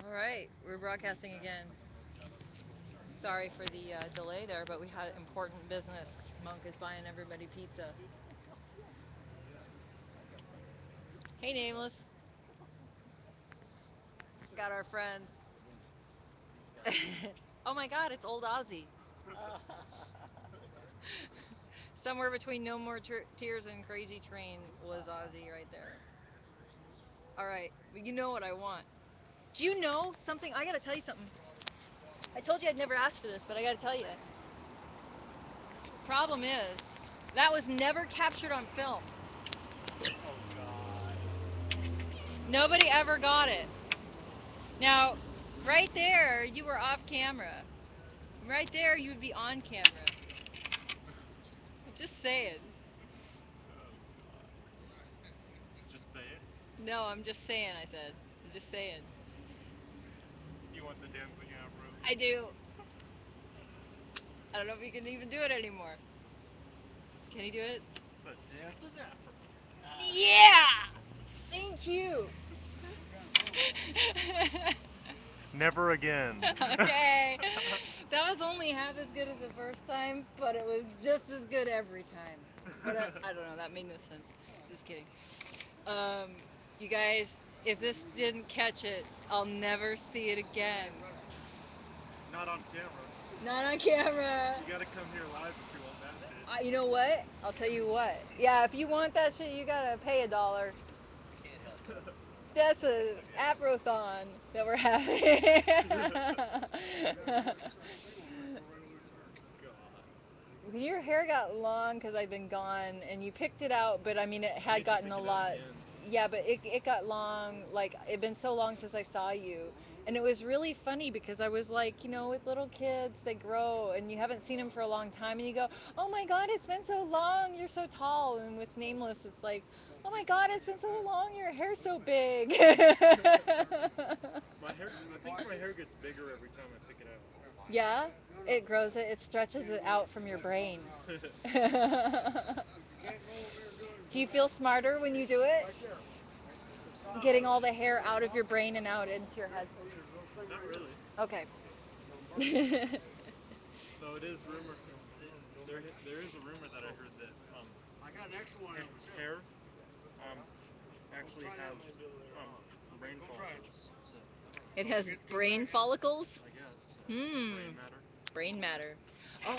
All right, we're broadcasting again. Sorry for the delay there, but we had important business. Monk is buying everybody pizza. Hey, Nameless. Got our friends. Oh my God, it's old Ozzy. Somewhere between No More Tears and Crazy Train was Ozzy right there. All right, but you know what I want. Do you know something? I gotta tell you something. I told you I'd never ask for this, but I gotta tell you. Problem is, that was never captured on film. Oh God. Nobody ever got it. Now, right there, you were off camera. Right there, you would be on camera. Just saying. Oh God. Just say it. No, I'm just saying, I said. I'm just saying. You want the dancing afro? I do. I don't know if you can even do it anymore. Can you do it? The dancing afro. Yeah! Thank you. Never again. Okay. That was only half as good as the first time, but it was just as good every time. But I don't know, that made no sense. Just kidding. Um, you guys, if this didn't catch it, I'll never see it again. Not on camera. Not on camera. You gotta come here live if you want that shit. You know what? I'll tell you what. Yeah, if you want that shit, you gotta pay $1. That's a afrothon that we're having. God. Your hair got long because I've been gone, and you picked it out, but I mean, it I had get to gotten pick a it out lot. again. Yeah, but it got long. Like, it'd been so long since I saw you. And it was really funny because I was like, with little kids, they grow, and you haven't seen them for a long time, and you go, oh my God, it's been so long, you're so tall. And with Nameless, it's like, oh my God, it's been so long, your hair's so big. My hair. I think my hair gets bigger every time I pick it out. Yeah, it grows it, it stretches it out from your brain. Do you feel smarter when you do it? Not Getting really. all the hair out of your brain and out into your head? Not really. Okay. Though it is rumor. There is a rumor that I heard that hair um actually has brain follicles. So It has brain follicles? I guess Hmm. brain matter. Brain matter.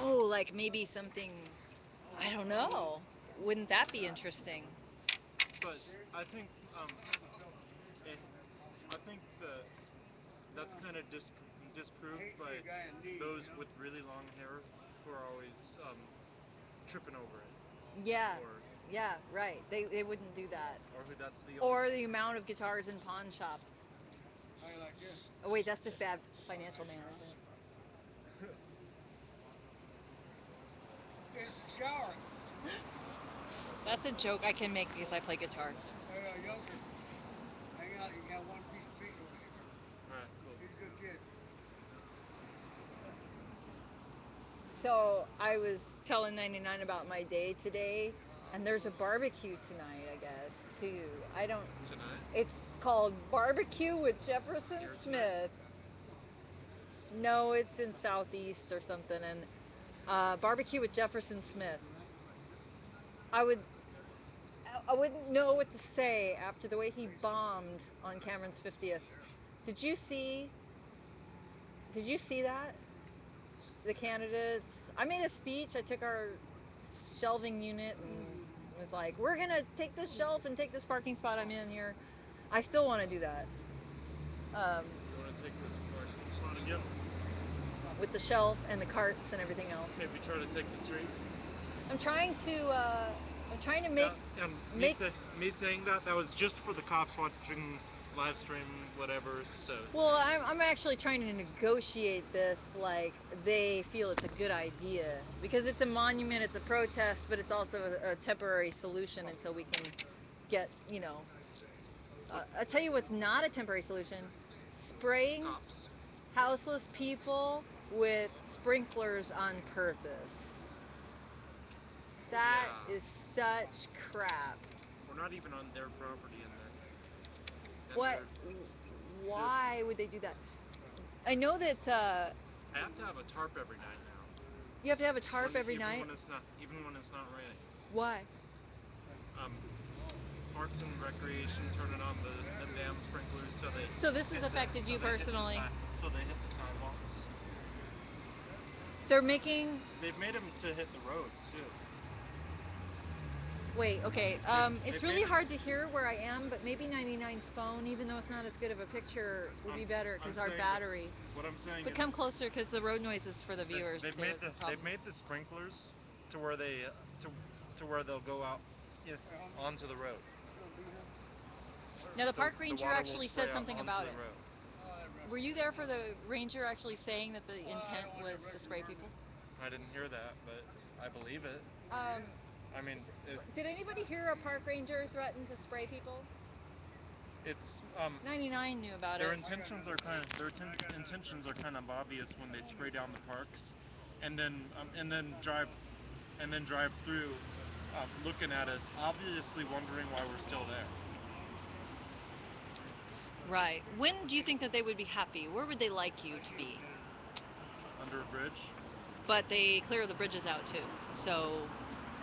Oh, like maybe something, I don't know. Wouldn't that be interesting? But I think it, I think that's kind of disproved by those with really long hair who are always tripping over it, Yeah. or Yeah, right. They wouldn't do that. who that's the only. Or the amount of guitars in pawn shops. Oh, wait, that's just bad financial management. That's a joke I can make because I play guitar. All right, cool. So I was telling 99 about my day today, and there's a barbecue tonight, I guess, too. I don't. Tonight? It's called Barbecue with Jefferson Here tonight? Smith. No, it's in Southeast or something, and Barbecue with Jefferson Smith. I would. I wouldn't know what to say after the way he bombed on Cameron's 50th. Did you see? Did you see that? The candidates. I made a speech. I took our shelving unit and was like, "We're gonna take this shelf and take this parking spot I'm in here." I still want to do that. You want to take this parking spot again? With the shelf and the carts and everything else. Maybe try to take the street. I'm trying to. I'm trying to make. And make. me saying that was just for the cops watching live stream, whatever. So Well, I'm actually trying to negotiate this like they feel it's a good idea because it's a monument, it's a protest, but it's also a temporary solution until we can get, I'll tell you what's not a temporary solution: spraying cops. houseless people with sprinklers on purpose. That Yeah. is such crap. We're not even on their property, and What? they're Dude, Why would they do that? I know that I have to have a tarp every night now. you have to have a tarp When every night. even when it's not raining. Why? Um, Parks and Recreation turning on the damn sprinklers so they So this has hit the affected you personally. so they hit the sidewalks. They're making. They've made them to hit the roads too. Wait, okay. It's They've really made them. hard to hear where I am, but maybe 99's phone, even though it's not as good of a picture, would be better I'm because our saying that battery. what I'm saying But is come closer because the road noise is for the viewers too. It's a they've problem. made the sprinklers to where they to to where they'll go out onto the road. Now the park The ranger water will actually spray said out something onto about the it. road. Were you there for the ranger actually saying that the intent was to spray people? I didn't hear that, but I believe it. Um, I mean, did anybody hear a park ranger threaten to spray people? it's 99 knew about their it. intentions are kind of obvious when they spray down the parks, and then drive through, looking at us, obviously wondering why we're still there. Right. When do you think that they would be happy? Where would they like you to be? Under a bridge. But they clear the bridges out too. So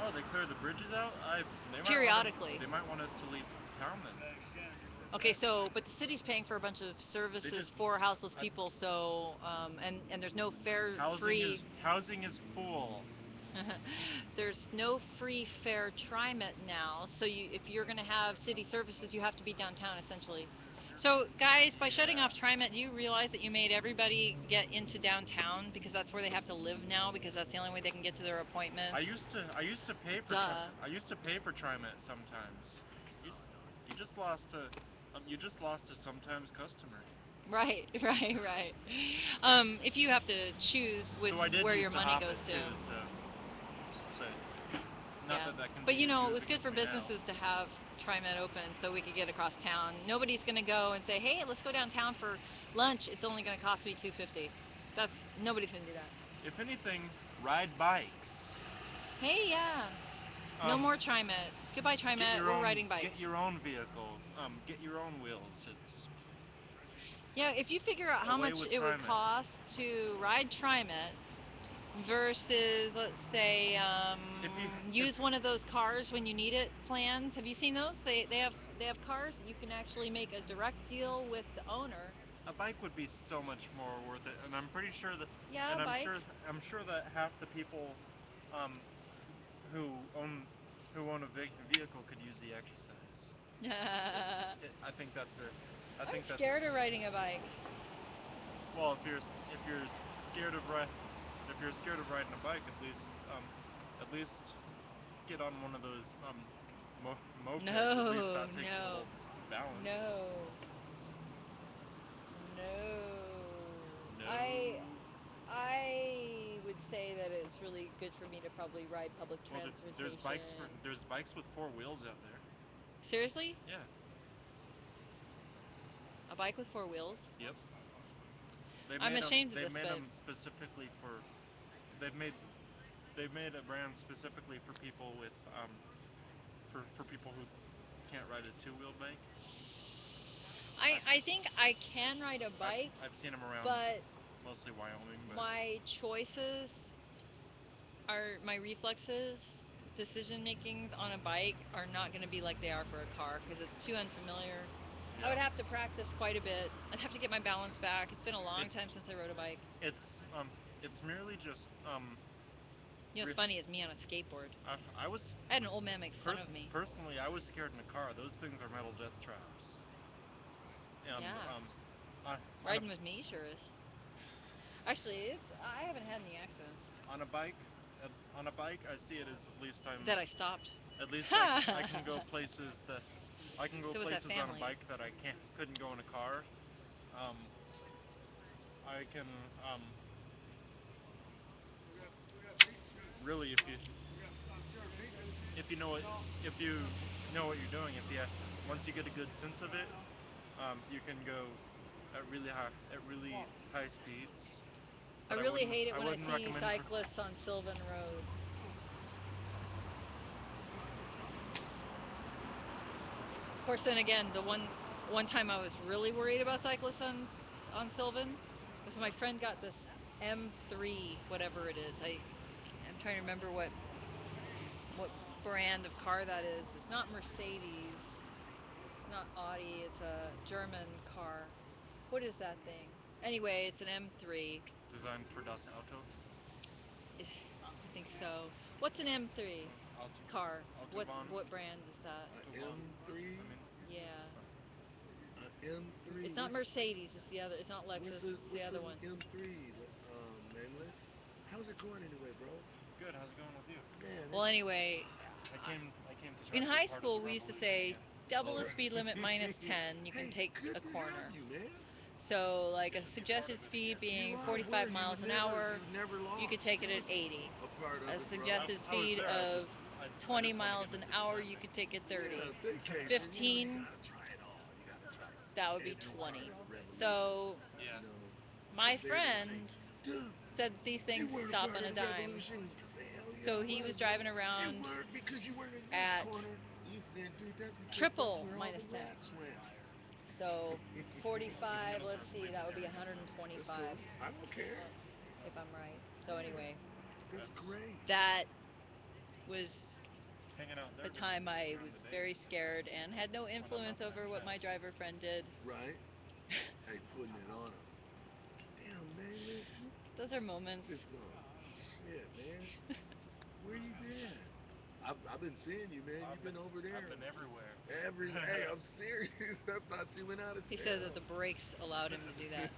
Oh, they clear the bridges out. periodically. They might want us to leave town then. Okay, so but the city's paying for a bunch of services for houseless people. So and there's no fair free. Housing is full. There's no free fair TriMet now. So if you're going to have city services, you have to be downtown essentially. So guys, by shutting off TriMet, do you realize that you made everybody get into downtown because that's where they have to live now because that's the only way they can get to their appointments? I used to pay for I used to pay for TriMet sometimes. You just lost a sometimes customer. Right. If you have to choose with where your money goes to. Too, so, but not Yeah. that can But be you know, it used was good against for me now. businesses to have TriMet open so we could get across town. Nobody's going to go and say, "Hey, let's go downtown for lunch. It's only going to cost me $2.50." That's nobody's going to do that. If anything, ride bikes. Hey, yeah. No more TriMet. Goodbye TriMet. We're riding bikes. Get your own vehicle. Get your own wheels. It's Yeah, if you figure out how much it would cost to ride TriMet versus, let's say, use one of those cars when you need it plans. Have you seen those? They have cars that you can actually make a direct deal with the owner. a bike would be so much more worth it, and I'm pretty sure that. Yeah, And a bike. I'm sure that half the people, um, who own a vehicle could use the exercise. I think that's a. I I'm think that's scared of riding a bike. Well, if you're scared of riding a bike, at least get on one of those mopeds. No, At least that takes a no, little balance. no, no. No. I would say that it's really good for me to probably ride public transportation. There's bikes with four wheels out there. Seriously? Yeah. A bike with four wheels? Yep. I'm ashamed of They've this, made but them specifically for. They've made they've made a brand specifically for people with for people who can't ride a two-wheel bike. I think I can ride a bike, I've seen them around, but mostly Wyoming. But my choices are my reflexes, decision makings on a bike are not going to be like they are for a car because it's too unfamiliar. yeah. I would have to practice quite a bit. I'd have to get my balance back. It's been a long time since I rode a bike. It's merely just You know what's funny is me on a skateboard. I was I had an old man make fun of me. Personally, I was scared in a car. Those things are metal death traps. Yeah. Riding with me sure is. Actually, I haven't had any accidents. On a bike, I see it as That I stopped. At least I can go places that I can go There was that places on a family. bike that I couldn't go in a car. Um, I can really if you know what if you know what you're doing, if you once you get a good sense of it, you can go at really high speeds. I But really hate it I when I wouldn't see recommend cyclists on Sylvan Road. Of course, then again, the one One time I was really worried about cyclists on Sylvan. Was my friend got this M3, whatever it is. I'm trying to remember what brand of car that is. It's not Mercedes. It's not Audi. It's a German car. What is that thing? Anyway, it's an M3. Designed for Das Auto. I think so. What's an M3 car? Autobahn. What brand is that? M3, I mean, Yeah. M3. It's not Mercedes. It's the other. It's not Lexus. It's the What's other an one. M3? Nameless. How's it going anyway, bro? good. How's it going with you? Man, Well, anyway, I came to try in to be high part of the school we used to revolution say again. double all the right. speed limit minus 10. You can Hey, take good a to have corner. you, man. So, like a Good to be a part suggested of it speed again. You being are 45 where miles an hour, you never you could lost. take it You at was 80. a part A of it, bro. suggested I was speed there. of I 20 just want to miles get an into the hour, track you thing. could take it Yeah, 30. vacation. You know, you 15, gotta try it all. You gotta try that would be every part 20. of the revolution. So, Yeah. You know, my there they would say, friend dude, said that these you things weren't a stop part on of a the dime. revolution. You say, hell yeah, So I he was was, bro. driving You around weren't because you weren't in this at corner. You said, dude, that's because that's triple where all the minus 10. rats went. So You can 45, also let's see, sleep that would there. be That's 125 cool. I don't care. if I'm right. So Yeah, anyway, that's great. that was hanging out there the time I during the was day very scared and had no when I'm influence not over playing what my chess. driver friend did. Right? Hey, putting it on them. Damn, nameless. Those are moments. Just no shit, man. Where you been? I've been seeing you, man. You've been over I've there. been everywhere. Hey, I'm serious. I thought you went out of He said town. that the brakes allowed him to do that.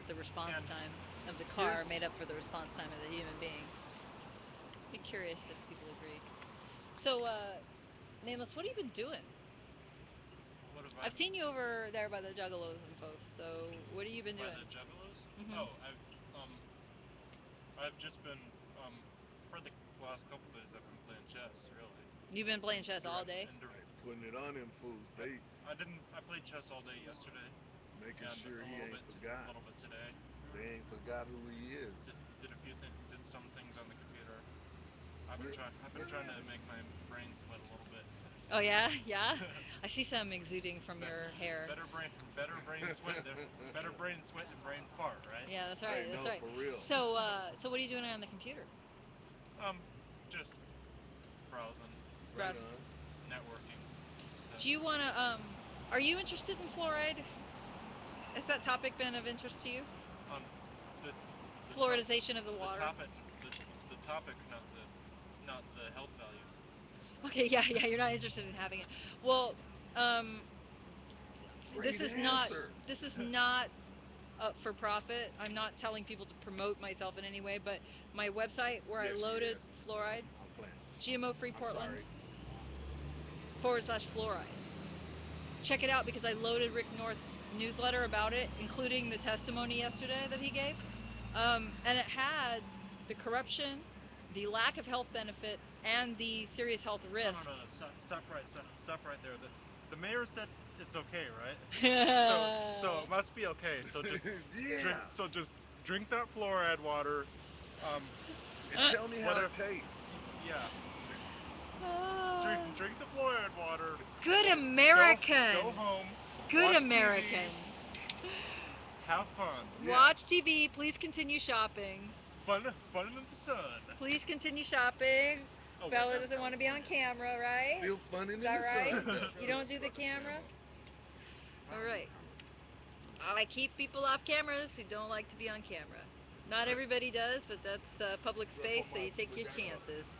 The response And time of the car Here's made up for the response time of the human being. Be curious if people agree. So, Nameless, what have you been doing? what have I I've been seen you over there by the Juggalos and folks. So, what have you been by doing? the Juggalos? Hmm. Oh, I've just been for the last couple days I've been playing chess really. You've been playing And chess all day? hey, putting it on them fools. They I played chess all day yesterday making and sure a he little ain't bit a forgot. little bit today. They ain't forgot who he is. Did some things on the computer. Where, I've been where trying at? to make my brain sweat a little bit. Oh yeah, yeah. I see some exuding from your hair. Better brain sweat than brain fart, right? Yeah, that's right. Hey, That's no, right. for real. So what are you doing on the computer? Um, just browsing, Right Browse. on. networking stuff. Do you wanna Are you interested in fluoride? Has that topic been of interest to you? Um, the the top Fluoridization of the the water. topic the, the topic, not the health value. Okay, yeah, yeah. You're not interested in having it. Well, um, this Great is not. answer. This is not for profit. I'm not telling people to promote myself in any way, but my website where I Yes, she loaded is. fluoride, I'm playing. GMO Free I'm sorry. Portland / fluoride. Check it out because I loaded Rick North's newsletter about it, including the testimony yesterday that he gave. And it had the corruption, the lack of health benefit, and the serious health risk. No. Stop right there. The mayor said it's okay, right? So it must be okay. So just Yeah. drink that fluoride water. Um, And tell me how whether it tastes. yeah, drink the fluoride water. Good Go American. go home. Good Watch American. TV. Have fun. Yeah. Watch TV. Please continue shopping. Fun in the sun. Please continue shopping. Oh wait, Fella that's doesn't want to be on California. camera, right? Still funning Is in that the right? sun. No, You no, don't do the fuck a camera? All right. I keep people off cameras who don't like to be on camera. Not everybody does, but that's public space, so you take your chances.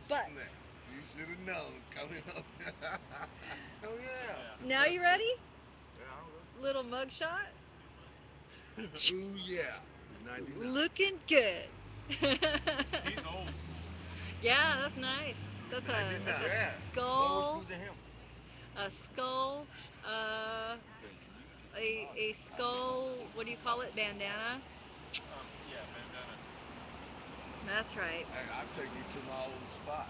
But Snap. You should have known coming up. Hell yeah. Yeah. now you ready? Yeah, I Little mugshot. don't know. Ooh, yeah. 99. Looking good. He's old school. Yeah, that's nice. That's a 99. Yeah. skull. Old school to him. A skull. Uh, a skull. What do you call it? Bandana. Yeah, bandana. That's right. Hey, I'll take you to my old spot.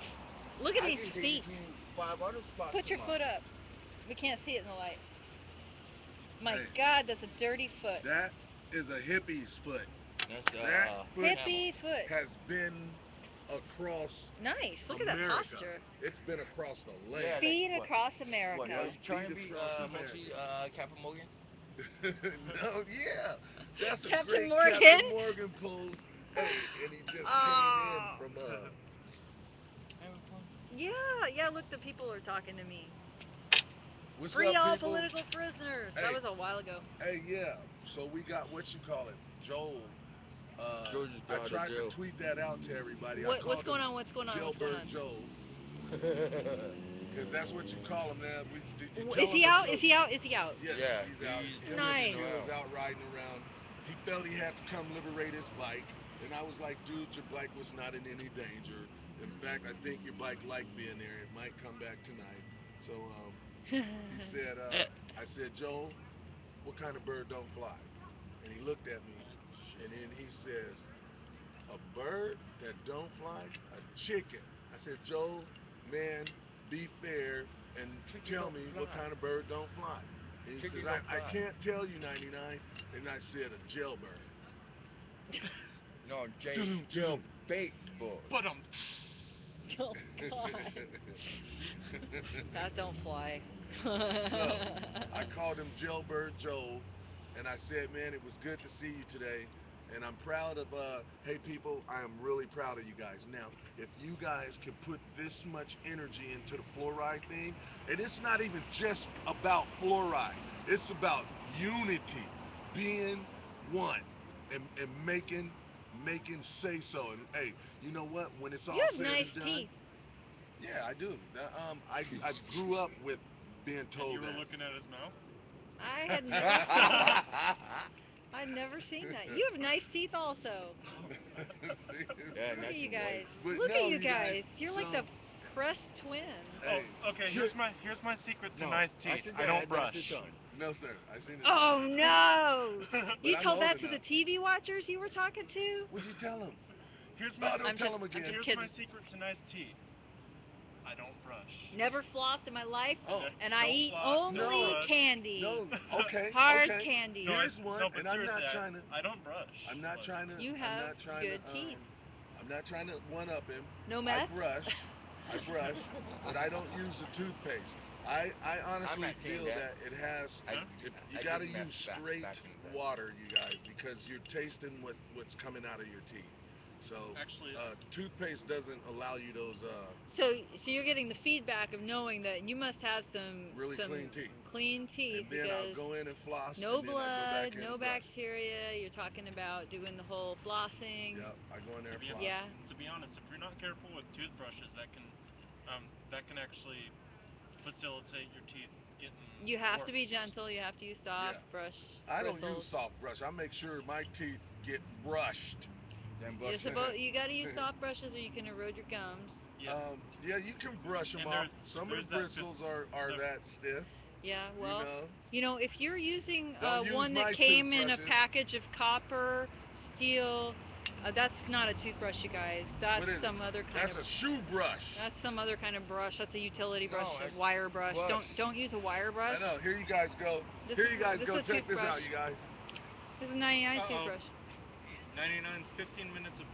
Look at I these can take you feet. to 5 other spots. Put your tomorrow. foot up. We can't see it in the light. My Hey. God, that's a dirty foot. That is a hippie's foot. That's That foot Hippie foot. has been across Nice. Look at that America. posture. It's been across the Yeah, land. like Feet what? across What? Are America. you trying to Feet be across America. multi Captain Morgan? No, yeah, that's a Captain great Morgan. Captain Morgan pose. Hey, and he just came in Oh. from Having fun. Yeah, yeah, look, the people are talking to me. what's Free up, all people? political prisoners. That Hey, was a while ago. hey, yeah. So we got what you call it, Joel. George just I got out of tried to jail. tweet that out to everybody. I What's called going him on? What's going on? What's going Jailbird on? Joel because that's what you call him. Now, you tell Is him he the out? Is truth. he out? Is he out? Yes, Yeah, he's out. he's Him and Nice. Q was around. out riding around. He felt he had to come liberate his bike, and I was like, dude, your bike was not in any danger. In fact, I think your bike liked being there. It might come back tonight. So he said, I said, Joel, what kind of bird don't fly? And he looked at me, and then he says, a bird that don't fly? A chicken. I said, Joel, man, be fair and Chicken tell don't me what fly. kind of bird don't fly. And he Chicken says, don't I fly. can't tell you 99. And I said, a jailbird. No, Doo-doo, jail doo-doo. bait boy. But Oh God. That don't fly. So I called him Jailbird Joel, and I said, man, it was good to see you today. And I'm proud of, hey people, I am really proud of you guys. Now, if you guys can put this much energy into the fluoride thing, and it's not even just about fluoride, it's about unity, being one, and making say so. And hey, you know what? When it's You all have said nice and done, teeth. yeah, I do. I grew up with being and told you were that. looking at his mouth. I had never seen that. I'd never seen that. You have nice teeth also. See? Yeah, Look at nice you and white. guys. But Look at no, you you guys. guys. You're like the So Crest twins. Oh, hey, okay. Here's my secret to No, nice I teeth. said I that. don't That's it brush. done. no sir, I seen it. Oh no! But You I'm told old that to the enough. TV watchers you were talking to? What'd you tell him? here's my Oh, don't I'm tell just him I'm again. just here's my kidding. secret to nice teeth. I don't brush. Never flossed in my life, Oh, and I Don't eat floss. Don't only no, brush. candy. no. Okay, Hard okay. candy. No, Here's one, but and I'm seriously, not trying to. I don't brush. I'm not Like, trying to. You I'm have not trying to. good teeth. I'm not trying to one up him. No I meth? brush. I brush, but I don't use the toothpaste. I I'm honestly not saying feel that. that it has. I Huh? If you I got did to meth use straight back in the day. water, you guys, because you're tasting what's coming out of your teeth. So Actually, toothpaste doesn't allow you those So you're getting the feedback of knowing that you must have really some clean teeth. clean teeth And then I'll because go in and floss, no and then I go blood, back in no and brush. bacteria. You're talking about doing the whole flossing. Yep, I go in there to and be floss. Yeah. to be honest, if you're not careful with toothbrushes, that can actually facilitate your teeth getting You have to be worse. gentle. You have to use Yeah, soft brush I don't use bristles. soft brush. I make sure my teeth get brushed. Then You're brush it. supposed you got to use soft brushes or you can erode your gums. Yeah, Yeah, you can brush them and off. Some of there's the that bristles are the- that stiff. Yeah, You well, know. if you're using Don't use one that my came in a toothbrushes. package of copper, steel, that's not a toothbrush, you guys. What is it? That's a shoe brush. That's some other kind of brush. That's a utility brush, No, a it's wire brush. brush. Don't use a wire I brush. know. Here you guys go. This Here is you guys this go. is a Check this out, toothbrush. you guys. This is a 99 Uh-oh. toothbrush. 99's 15 minutes of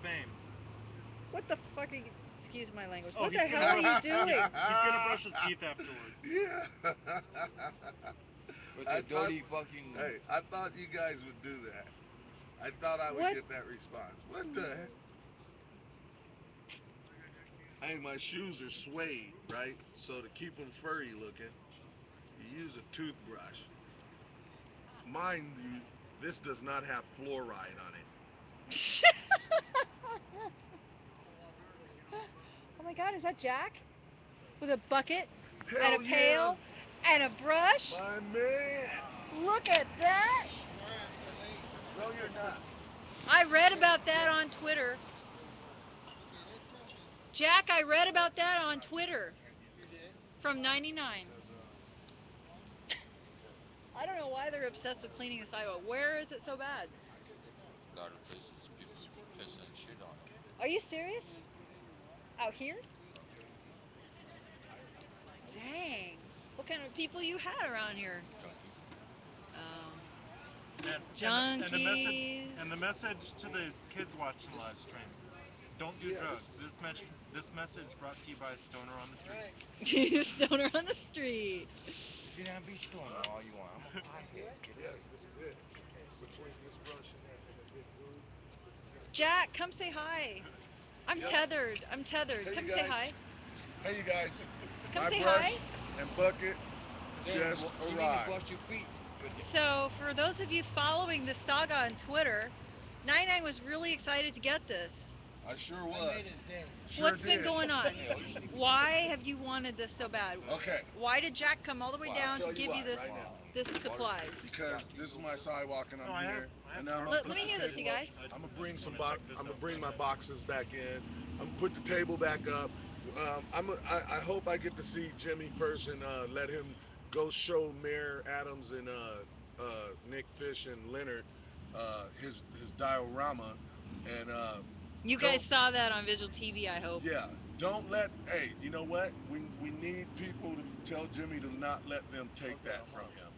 fame. What the fuck are you? Excuse my language. Oh, What the he's hell are gonna you doing? he's gonna brush his teeth afterwards. Yeah. with I the thought, dirty fucking. hey, I thought you guys would do that. I thought I would What? get that response. What the heck? Hey, my shoes are suede, right? So to keep them furry looking, you use a toothbrush. Mind you, this does not have fluoride on it. Oh my God, is that Jack? With a bucket and a Hell yeah, pail and a brush? my man. Look at that! No, you're not. I read about that on Twitter. Jack, I read about that on Twitter from 99. I don't know why they're obsessed with cleaning the sidewalk. Where is it so bad? A lot of places people be pissing shit on them. Are you serious? Out here? Dang. What kind of people you had around here? Junkies. Um, And, and the message junkies. and the message to the kids watching live stream. Don't do Yeah, drugs. This message brought to you by a stoner on the street. Stoner on the street. You can have be stoner huh? all you want. I'm a podcast killer. Yes, this is it. Between this brush and that big groove, this is gonna take Jack, it. come say hi. I'm Yep. tethered. I'm tethered. Hey, you Come say guys. hi. Hey, you guys. Come My say hi. brush and bucket Then just you need to arrived. brush your feet with it. So, for those of you following this saga on Twitter, 99 was really excited to get this. I sure I was. made his day. Sure What's been did. going on? Hell, you need to be Why careful. have you wanted this so bad? Okay. Why did Jack come all the way Wow. I'll down to tell you give you why this right now. Wow. this Water supplies? skipping. Because Jack, you this is go my first. sidewalk and No, I'm here, I have and now I'm gonna tarp Let put me the hear this, you table up. guys. I'm gonna I bring just some want to check this I'm gonna out for a bring my minute. boxes back in. I'm gonna put the table back up. I hope I get to see Jimmy first and let him go show Mayor Adams and Nick Fish and Leonard his diorama and You guys don't saw that on Visual TV, I hope. yeah, don't let. Hey, you know what? We need people to tell Jimmy to not let them take that from him,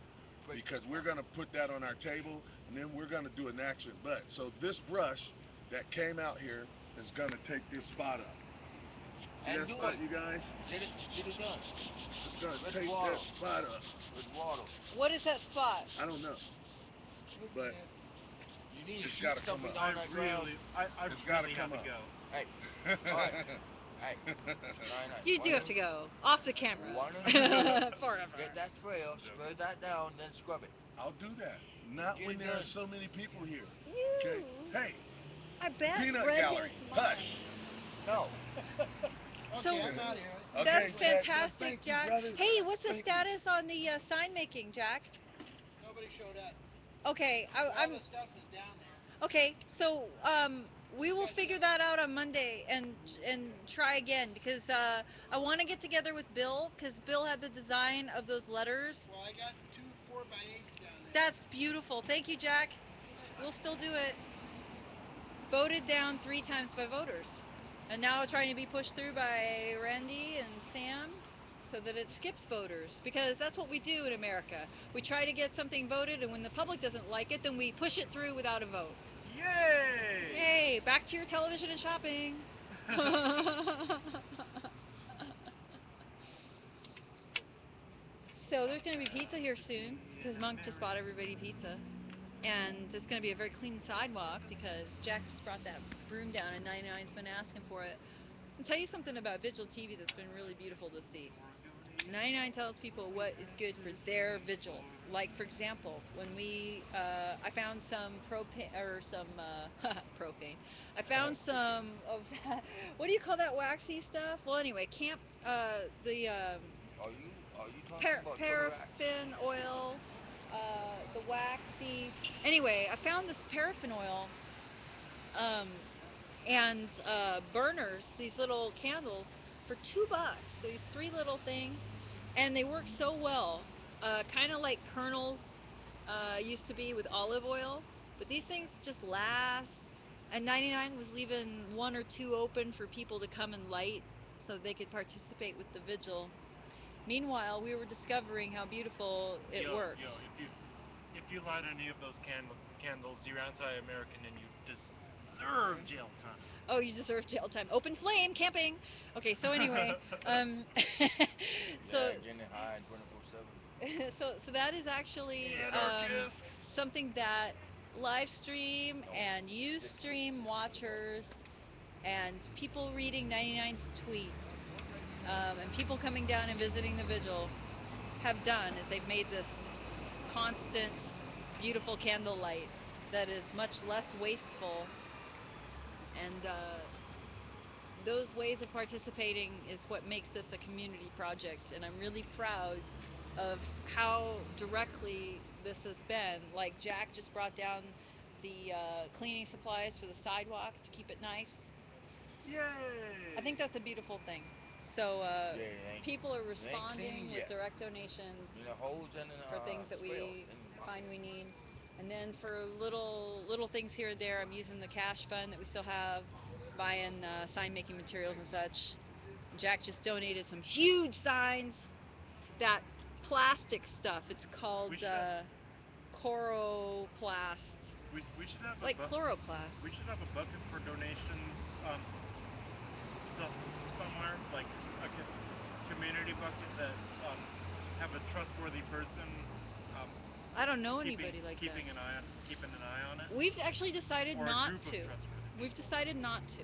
Break this because we're one. gonna put that on our table, and then we're gonna do an action. But so this brush that came out here is gonna take this spot up. See And that do spot, it. you guys? Get it done. It's gonna With take water. that spot up. With water. What is that spot? I don't know, but You need to it's shoot gotta come something up. on that ground. I It's gotta really come have to up. go. Hey, all right. Hey, nine nine. You Why do have don't to go off the camera. why don't you Forever. get that sprayer, spray that down, then scrub it. I'll do that. Not Get when it there are done. so many people here. Okay. You, Hey, I bet, peanut read his gallery. mind. Hush. No. So Okay, that's Jack. Well, fantastic, thank you, Jack. brother. Hey, what's the Thank you. status on the sign making, Jack? Okay, I'm okay. So we will figure that out on Monday and try again because I want to get together with Bill because Bill had the design of those letters. That's beautiful. Thank you, Jack. We'll still do it. Voted down 3 times by voters, and now trying to be pushed through by Randy and Sam so that it skips voters because that's what we do in America. We try to get something voted, and when the public doesn't like it, then we push it through without a vote. Yay! Hey, back to your television and shopping. So there's going to be pizza here soon because Monk just bought everybody pizza. And it's going to be a very clean sidewalk because Jack just brought that broom down and 99's been asking for it. I'll tell you something about Vigil TV that's been really beautiful to see. 99 tells people what is good for their vigil. Like, for example, when I found some propane, or some, propane. I found some of that, what do you call that waxy stuff? Well, anyway, the Are you talking about Turtle paraffin oil, the waxy. Anyway, I found this paraffin oil, um, and burners, these little candles, for $2. These three little things, and they work so well. Kind of like kernels used to be with olive oil, but these things just last. And 99 was leaving one or two open for people to come and light so they could participate with the vigil. Meanwhile, we were discovering how beautiful it Yo, works. if you light any of those candles, you're anti-American and you deserve jail Oh, you deserve jail time. Open flame, camping. Okay, so anyway, um, so Yeah, getting high 24/7. so that is actually Anarchists. something that live stream No, and it's Ustream 666 for the bottle. watchers and people reading 99's tweets and people coming down and visiting the vigil have done is they've made this constant, beautiful candlelight that is much less wasteful and those ways of participating is what makes this a community project, and I'm really proud of how directly this has been. Like Jack just brought down the cleaning supplies for the sidewalk to keep it nice. time. I think Yay! that's a beautiful thing. So Yeah, it ain't people are it ain't responding cleaning with yet. direct donations You know, holes in the for things that sprayer we in the bucket. find we need. And then for little things here and there, I'm using the cash fund that we still have, buying sign making materials and such. Jack just donated some huge signs. That plastic stuff. It's We called should have coroplast, we should have a like chloroplast. we should have a bucket for donations so somewhere like a community bucket that have a trustworthy person um, I don't know keeping anybody like that. keeping an eye on it, We've actually decided or a not group of to. trustworthy We've people. decided not to.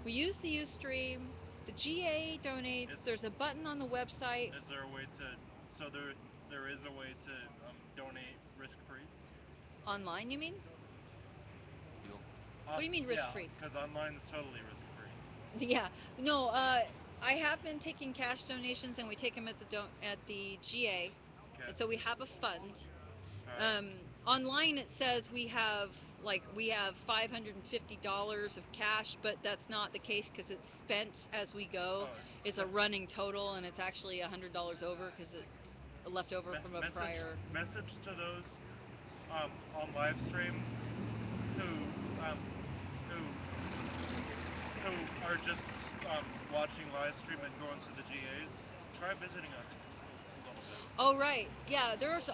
We use the Ustream. The GA donates. Is There's a button on the website. is there a way to so there is a way to donate risk free? Online, you mean? You What do you mean risk Yeah, free? because online is totally risk free. Yeah. No, I have been taking cash donations and we take them at the GA. Okay. And so we have a fund. All right. Online it says we have $550 of cash, but that's not the case because it's spent as we go. Oh, It's a running total, and it's actually $100 over because it's left over from a prior. message to those on live stream who who are just watching live stream and going to the GAs. Try visiting us a little bit. Oh right, yeah. There's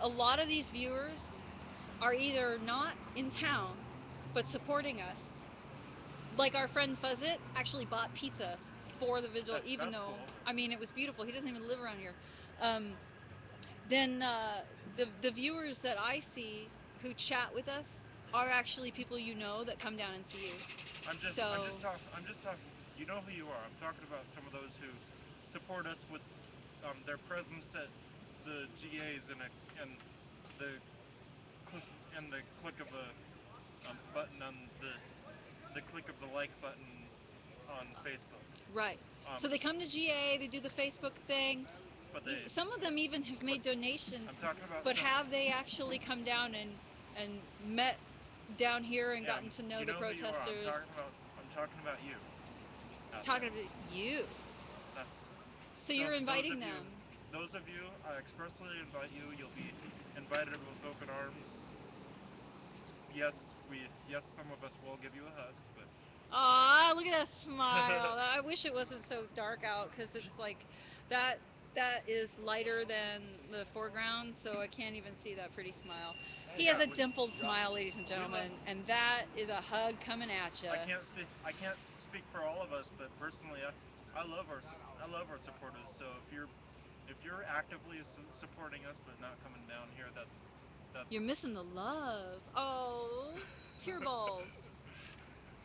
a lot of these viewers are either not in town, but supporting us. Like our friend Fuzzit actually bought pizza for the vigil, even That's though cool. I mean it was beautiful. He doesn't even live around here. Um, then the viewers that I see who chat with us are actually people you know that come down and see you. So I'm just talking. You know who you are. I'm talking about some of those who support us with their presence at the GAs and the click and the click of a button on the click of the like button on Facebook. right. So Um, they come to GA, they do the Facebook thing. but they Some of them even have but made donations, I'm talking about but some. have they actually come down and met down here and Yeah, gotten to know you the know who you are. protesters? I'm talking about you out Talking there. about you. Uh, So you're those inviting of you, them. I expressly invite you. You'll be invited with open arms. Yes, some of us will give you a hug, but Aw, look at that smile. I wish it wasn't so dark out because it's like that. That is lighter than the foreground, so I can't even see that pretty smile. He has yeah, a dimpled smile, ladies and we love. gentlemen, and that is a hug coming at you. I can't speak for all of us, but personally, I love our supporters. So if you're actively supporting us but not coming down here, You're that's missing the love. Oh, tear balls.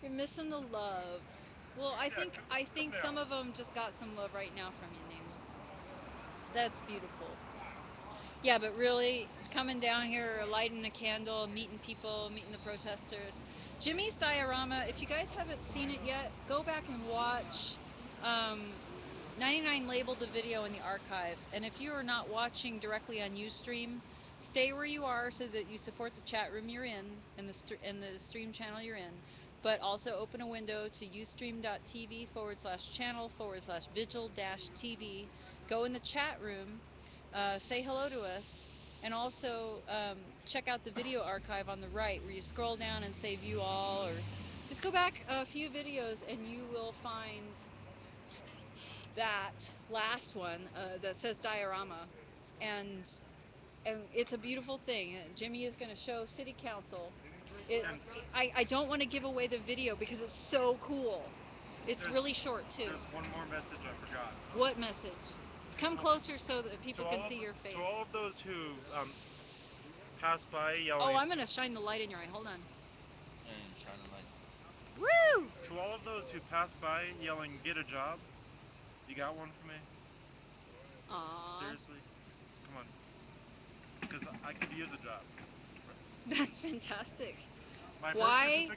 You're missing the love. Well, I yeah. think I Come think some down. of them just got some love right now from you, Nameless. That's beautiful. Yeah, but really coming down here, lighting a candle, meeting people, meeting the protesters. Jimmy's diorama. If you guys haven't seen it yet, go back and watch. Um, 99 labeled the video in the archive, and if you are not watching directly on Ustream, stay where you are so that you support the chat room you're in and the stream channel you're in. But also open a window to ustream.tv/channel/vigil TV. Go in the chat room, say hello to us, and also check out the video archive on the right where you scroll down and say view all, or just go back a few videos and you will find that last one that says diorama, and it's a beautiful thing. Jimmy is going to show City Council. It, And I don't want to give away the video because it's so cool. It's really short too. there's one more message I forgot. What message? Come To, closer so that people can see your face. to all of those who pass by Oh, yelling, I'm going to shine the light in your eye. Hold on. and shining light. Woo! to all of those who pass by yelling, "Get a job!" You got one for me? Aww. Seriously, come on, because I could use a job. That's fantastic. My birth Why?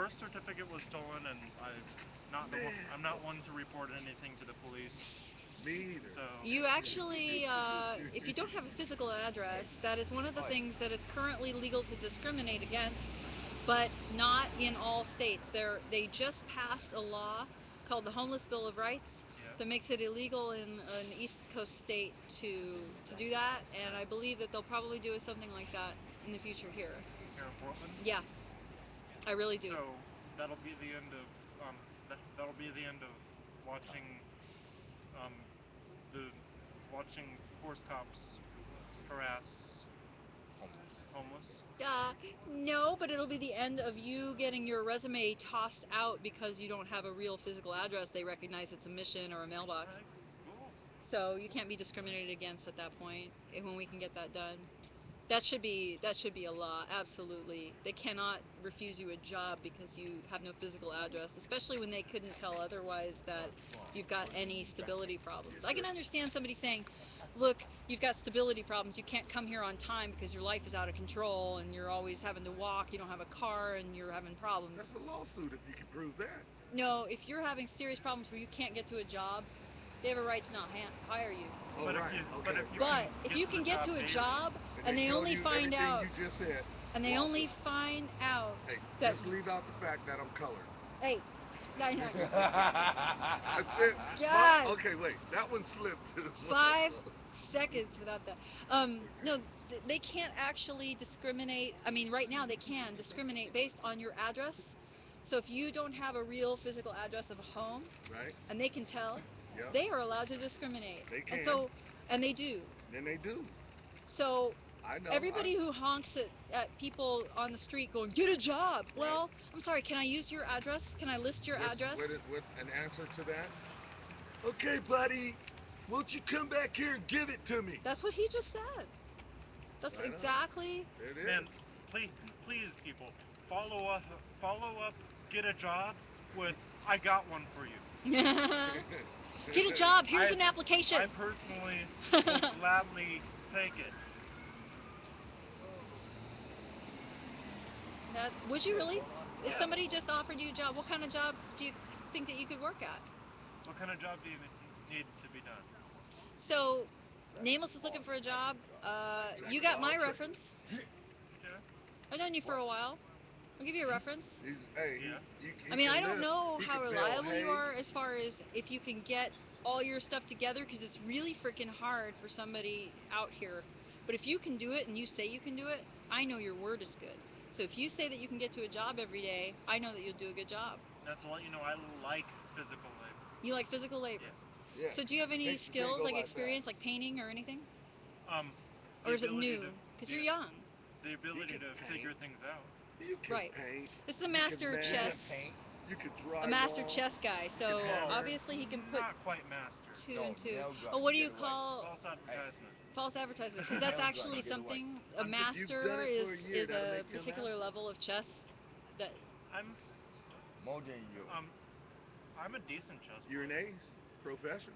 certificate was stolen, and I'm not one to report anything to the police. Me either. So You actually, if you don't have a physical address, that is one of the things that is currently legal to discriminate against, but not in all states. They just passed a law called the Homeless Bill of Rights that yes, makes it illegal in an East Coast state to do that, and I yes. believe that they'll probably do something like that in the future here. Here in Portland. Yeah, I really do. So that'll be the end of that'll be the end of watching um the watching force cops harass Homeless. homeless? No, but it'll be the end of you getting your resume tossed out because you don't have a real physical address. They recognize it's a mission or a mailbox. Alright, cool. So you can't be discriminated against at that point when we can get that done. That should be a law. Absolutely. They cannot refuse you a job because you have no physical address, especially when they couldn't tell otherwise that you've got any stability problems. I can understand somebody saying, "Look, you've got stability problems. You can't come here on time because your life is out of control and you're always having to walk, you don't have a car and you're having That's problems." a lawsuit if you can prove that. No, if you're having serious problems where you can't get to a job, they have a right to not hire you. Oh, But if right. you but Okay. if you Right. can But if get you to the can get job to a daily, job And and they they tell only you find everything out you just said. and they only Lawsuit. find out Hey, that just leave out the fact that I'm colored. hey, I know. That's it. God, Okay, wait. That one slipped. 5 seconds without that. No, they can't actually discriminate. I mean, right now they can discriminate based on your address. So if you don't have a real physical address of a home, Right? and they can tell, Yep. they are allowed to discriminate. They And can. so, and they do. Then they do. So I know. everybody who honks at people on the street going, get a job. Right. Well, I'm sorry, can I use your address? Can I list your address? What an answer to that? Okay, buddy. Won't you come back here and give it to me? That's what he just said. That's Right on. exactly. It is. man, please, people, follow up, follow up, get a job with I got one for you. Get a job. Here's I an application. I personally will gladly take it. Would you really? If somebody Yes. just offered you a job, what kind of job do you think that you could work at? What kind of job do you need to be done? So, Nameless is looking for a job. Jack You of got all my trades. reference. Yeah. I've known you for a while. I'll give you a reference. Hey, Yeah. I mean, can I don't lift. know He how can bale reliable you hay. are as far as if you can get all your stuff together because it's really freaking hard for somebody out here. But if you can do it and you say you can do it, I know your word is good. So if you say that you can get to a job every day, I know that you'll do a good job. That's to let you know I like physical labor. You like physical labor. Yeah. Yeah. So do you have any Can't skills, go like like that. experience, like painting or anything? Um, Or the is it ability new? to Because the, you're young. the ability can to paint. figure things out. You can Right. paint. This is a You can master map. chess, You can a drywall. master chess guy. So can hammer. obviously he can put Not quite master. two and two. Oh, what do you call False advertisement. false advertisement? Because that's actually something. A I'm just- You've done master it for a is year. is That'll a make you a particular master. level of chess that I'm I'm a decent chess You're an player. ace. Professional.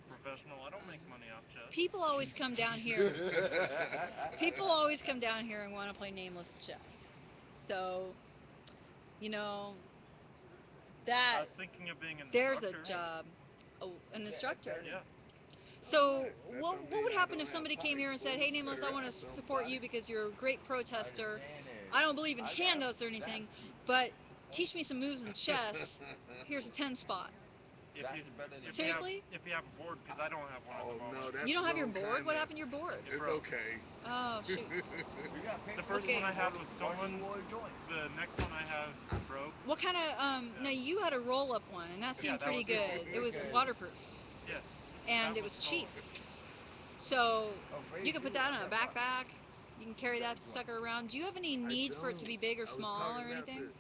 Professional. I don't make money off chess. people always come down here. People always come down here and want to play nameless chess. So, you know, I that was thinking of being an there's a instructor. job. Oh, an instructor. Yeah. So, That's what would happen if somebody came here and said, "Hey, Nameless, I want to support you because you're a great protester. I don't believe in handouts or anything, but teach me some moves in chess. Here's a 10 spot." If you Seriously? if you have a board, because I don't have one at Oh the no, moment. that's You don't have your wrong board? kind What of- happened to your board? It It's broke. okay. Oh, shoot. The first Okay. one I had was stolen. The next one I have broke. What kind of, no, you had a roll up one, and that Yeah, seemed that pretty was good. stolen. It was waterproof, Yeah. and that it was cheap. stolen. So, you can put that on a backpack. You can carry that sucker around. Do you have any I need for it to don't. be big or I was small talking or about anything?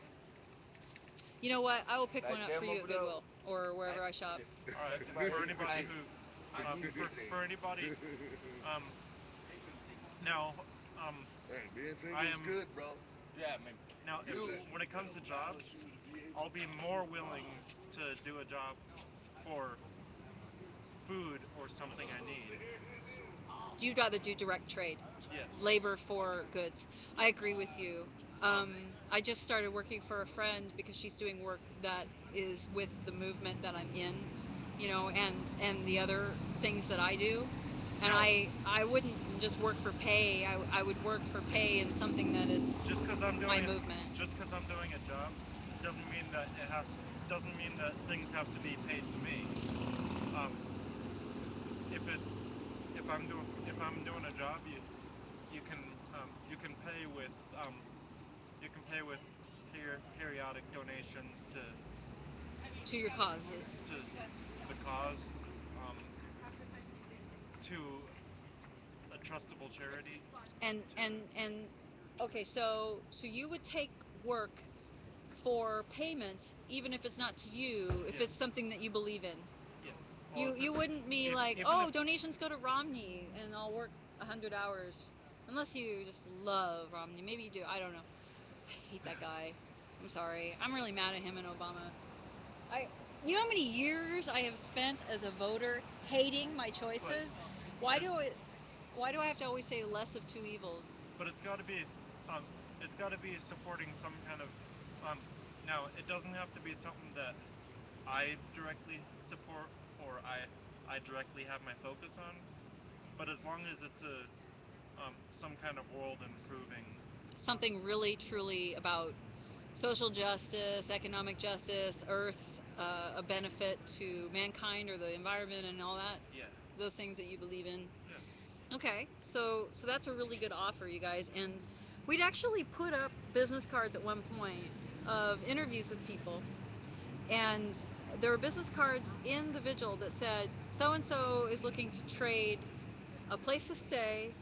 You know what? I will pick one up Like for them you at over there? Goodwill or wherever I shop. All right. For anybody who, for anybody, um, now, Hey, being single I is am good, bro. now if when it comes to jobs, I'll be more willing to do a job for food or something I need. You'd rather do direct trade, Yes. labor for goods. I agree with you. I just started working for a friend because she's doing work that is with the movement that I'm in, and the other things that I do. And Now- I wouldn't just work for pay. I would work for pay in something that is Just because I'm my doing movement. just because I'm doing a job doesn't mean that doesn't mean that things have to be paid to me. Um, if it if I'm doing a job, you can pay with you can pay with periodic donations To your causes. to the cause, to a trustable charity. And okay, so you would take work for payment even if it's not to you, if Yeah. it's something that you believe in. Yeah. Well, You wouldn't be like, even if oh, donations go to Romney and I'll work 100 hours, unless you just love Romney. Maybe you do. I don't know. I hate that guy. I'm sorry. I'm really mad at him and Obama. I, you know how many years I have spent as a voter hating my but choices? but Why it, do I, why do I have to always say less of two evils? but um it's got to be supporting some kind of um now it doesn't have to be something that I directly support or I directly have my focus on, but as long as it's a some kind of world improving Something really truly about social justice, economic justice, earth, a benefit to mankind or the environment and all that. yeah. Those things that you believe in. Yeah. Okay, so that's a really good offer, you guys. And we'd actually put up business cards at one point of interviews with people, and there were business cards in the vigil that said so and so is looking to trade a place to stay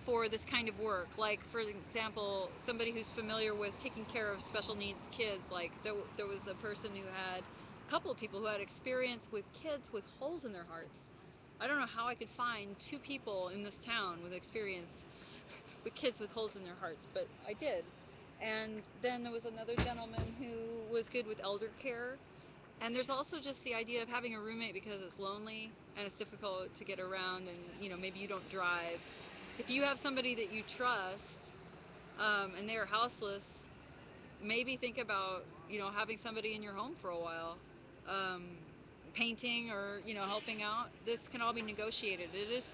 for this kind of work. Like, for example, somebody who's familiar with taking care of special needs kids. Like, there was a person who had, a couple of people who had experience with kids with holes in their hearts. I don't know how I could find two people in this town with experience with kids with holes in their hearts, but I did. And then there was another gentleman who was good with elder care. And there's also just the idea of having a roommate because it's lonely and it's difficult to get around, and maybe you don't drive. If you have somebody that you trust, and they are houseless, maybe think about having somebody in your home for a while, um, painting or helping out. This can all be negotiated. It is